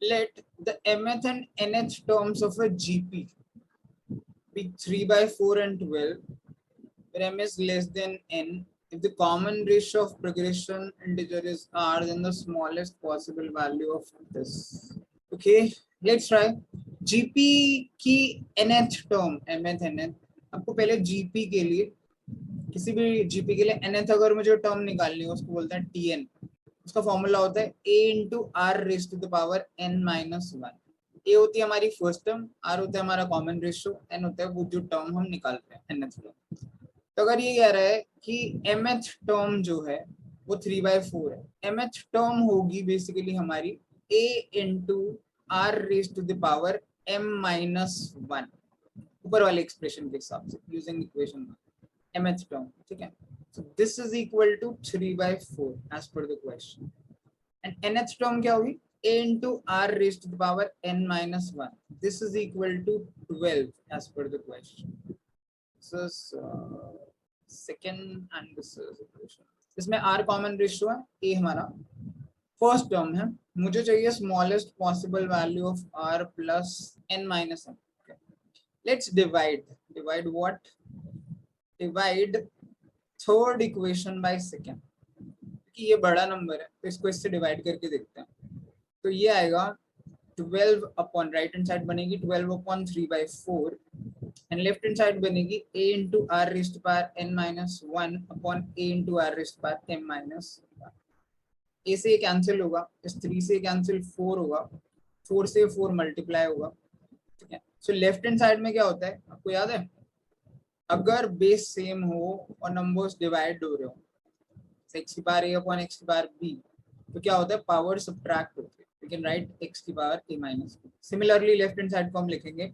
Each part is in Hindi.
Let the mth and nth terms of a GP be 3 by 4 and 12, where m is less than n. If the common ratio of progression integer is r, then the smallest possible value of this. Okay, let's try. GP की nth term, mth nth, आपको पहले GP के लिए, किसी भी GP के लिए nth अगर मुझे टर्म निकालनी है उसको बोलते हैं Tn. उसका फॉर्मूला होता है a into r raised to the power n minus 1. ए होती है हमारी फर्स्ट टर्म, आर होता है हमारा कॉमन रेशियो, एन होता है वो जो टर्म हम निकाल रहे हैं nth टर्म. तो अगर ये कह रहा है कि mth टर्म जो है वो 3/4 है, mth टर्म होगी बेसिकली हमारी a into r raised to the power m minus 1, ऊपर वाले एक्सप्रेशन के हिसाब से यूजिंग इक्वेशन mth term. ठीक है, so this is equal to 3/4 as per the question. And nth term क्या होगी? a into r raised to the power n minus 1. This is equal to 12 as per the question. This is second and this is equation. इसमें r common ratio है, a हमारा फर्स्ट टर्म है, मुझे चाहिए smallest possible value of r plus n minus m. Let's divide what? Divide third equation by second, क्योंकि ये बड़ा नंबर है तो इसको इससे डिवाइड करके देखते हैं. तो ये आएगा 12 अपॉन, राइट हैंड साइड बनेगी 12 upon 3/4 and left hand side बनेगी a into r raised to power n minus 1 upon a into r raised to power m minus 1. a से ये कैंसिल होगा, इस 3 से कैंसिल 4 होगा, 4 से 4 मल्टीप्लाई होगा. ठीक है, सो लेफ्ट हैंड साइड में क्या होता है आपको याद है? अगर बेस सेम हो और नंबर्स डिवाइड हो रहे हो, x की पावर a अपॉन x की पावर b, तो क्या होता है? पावर सब्ट्रैक्ट होती है. वी कैन राइट x की power a minus b. Similarly left hand side को हम लिखेंगे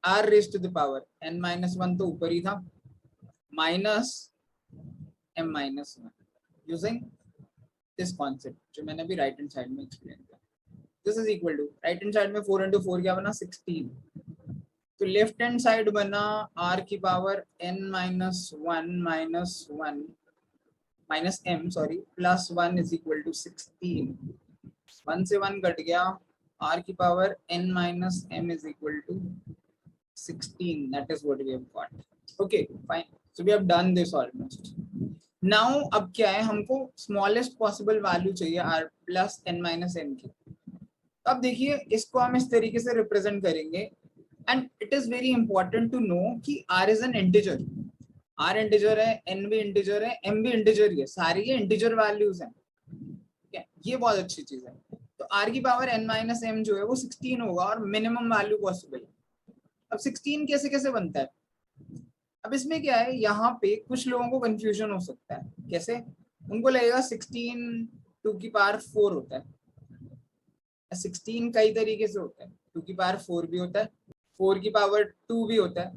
r raised to the power n minus 1 तो ऊपर ही था, minus m minus 1, using this concept जो मैंने अभी राइट हैंड साइड में एक्सप्लेन किया. This is equal to, right hand side में 4 into 4 क्या बना? 16. तो लेफ्ट हैंड साइड बना r की power n minus 1 minus 1 minus m sorry plus 1 is equal to 16. 1 से 1 कट गया, r की power n minus m is equal to 16. That is what we have got. Okay fine, so we have done this almost. Now अब क्या है, हमको स्मॉलेस्ट पॉसिबल वैल्यू चाहिए r plus n minus m की. अब देखिए इसको हम इस तरीके से रिप्रेजेंट करेंगे. And it is very important to know कि r is an integer. r integer है, n भी integer है, m भी integer ही है, सारी ये integer values हैं. ठीक है, ये बहुत अच्छी चीज है. तो r की पावर n माइनस m जो है वो 16 होगा और मिनिमम वैल्यू पॉसिबल है. अब 16 कैसे कैसे बनता है? अब इसमें क्या है, यहाँ पे कुछ लोगों को कंफ्यूजन हो सकता है. कैसे? उनको लगेगा 16 2 की पावर 4 होता है. 16 कई तरीके से होता है, 2 की पावर 4 भी होता है, 4 की पावर 2 भी होता है,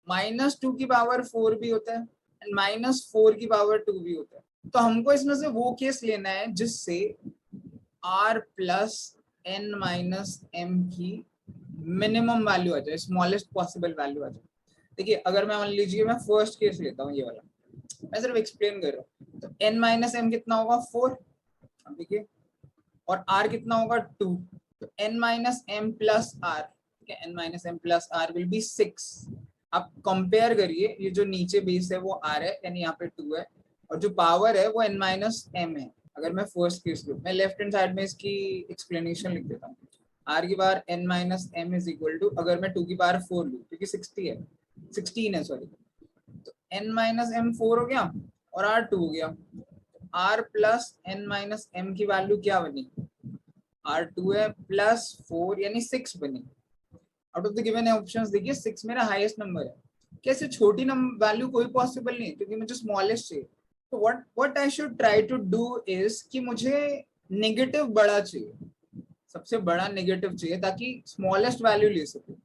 माइनस 2 की पावर 4 भी होता है एंड माइनस 4 की पावर 2 भी होता है. तो हमको इसमें से वो केस लेना है जिससे r plus n minus m की मिनिमम वैल्यू आ जाए, स्मॉलेस्ट पॉसिबल वैल्यू आ जाए. देखिए अगर मैं मान लीजिए मैं फर्स्ट केस लेता हूँ, ये वाला मैं सिर्फ एक्सप्लेन कर रहा हूँ. तो n माइनस m कितना होगा? 4. देखिए, और r कितना होगा? 2. तो n minus m plus r, n minus m plus r will be 6. आप कंपेयर करिए, ये जो नीचे बेस है वो r है यानी यहाँ पे 2 है और जो पावर है वो n माइनस m है. अगर मैं फर्स्ट केस लूँ, मैं लेफ्ट हैंड साइड में इसकी एक्सप्लेनेशन लिख देता हूँ. r की power n minus m is equal to, अगर मैं 2 की पावर 4 लूँ क्योंकि 16 है सॉरी, तो n माइनस m 4 हो गया और r 2 हो गया. r plus n minus m की वैल्यू क्या बनी? r 2 है प्लस 4 यानी 6 बनी. Out of the given options देखिए 6 मेरा हाईएस्ट नंबर है. कैसे? छोटी नंबर वैल्यू कोई पॉसिबल नहीं है क्योंकि मुझे स्मॉलेस्ट चाहिए. तो what I should try to do is कि मुझे नेगेटिव बड़ा चाहिए, सबसे बड़ा नेगेटिव चाहिए ताकि स्मॉलेस्ट वैल्यू ले सकूं.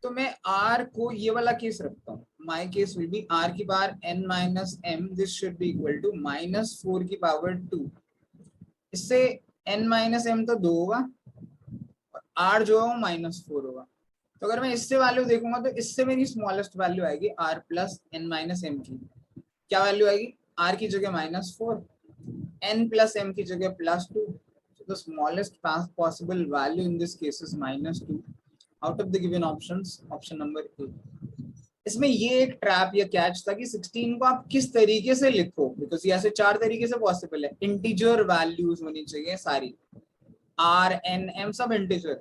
तो मैं r को ये वाला केस रखता हूँ. My case will be r की power n minus m, this should be equal to minus 4 की पावर 2. इससे n माइनस m तो 2 होगा और r जो है वो माइनस 4 होगा. तो अगर मैं इससे वैल्यू देखूंगा तो इससे मेरी स्मॉलेस्ट वैल्यू आएगी r plus n minus m की. क्या वैल्यू आएगी? r की जगह -4, n प्लस m की जगह +2. the smallest possible value in this case is -2 out of the given options, option number A. इसमें ये एक ट्रैप या कैच था कि 16 को आप किस तरीके से लिखो, बिकॉज ये ऐसे 4 तरीके से पॉसिबल है. इंटीजर वैल्यूज होनी चाहिए सारी, R, N, M सब इंटीजर.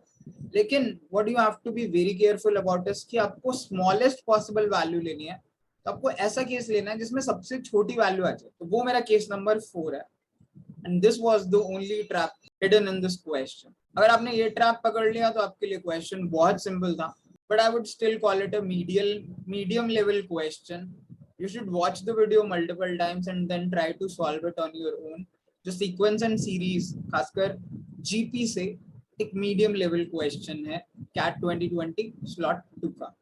लेकिन what you have to be very careful about is कि आपको स्मॉलेस्ट पॉसिबल वैल्यू लेनी है. तो आपको ऐसा केस लेना है जिसमें सबसे छोटी वैल्यू आ जाए. तो वो मेरा केस नंबर 4 है. And this was the only trap hidden in this question. अगर आपने ये ट्रैप पकड़ लिया तो आपके लिए क्वेश्चन बहुत सिंपल था. But I would still call it a medium level question. You should watch the video multiple times and then try to solve it on your own. जो sequence and series खासकर GP से एक medium level question है CAT 2020 slot 2 का.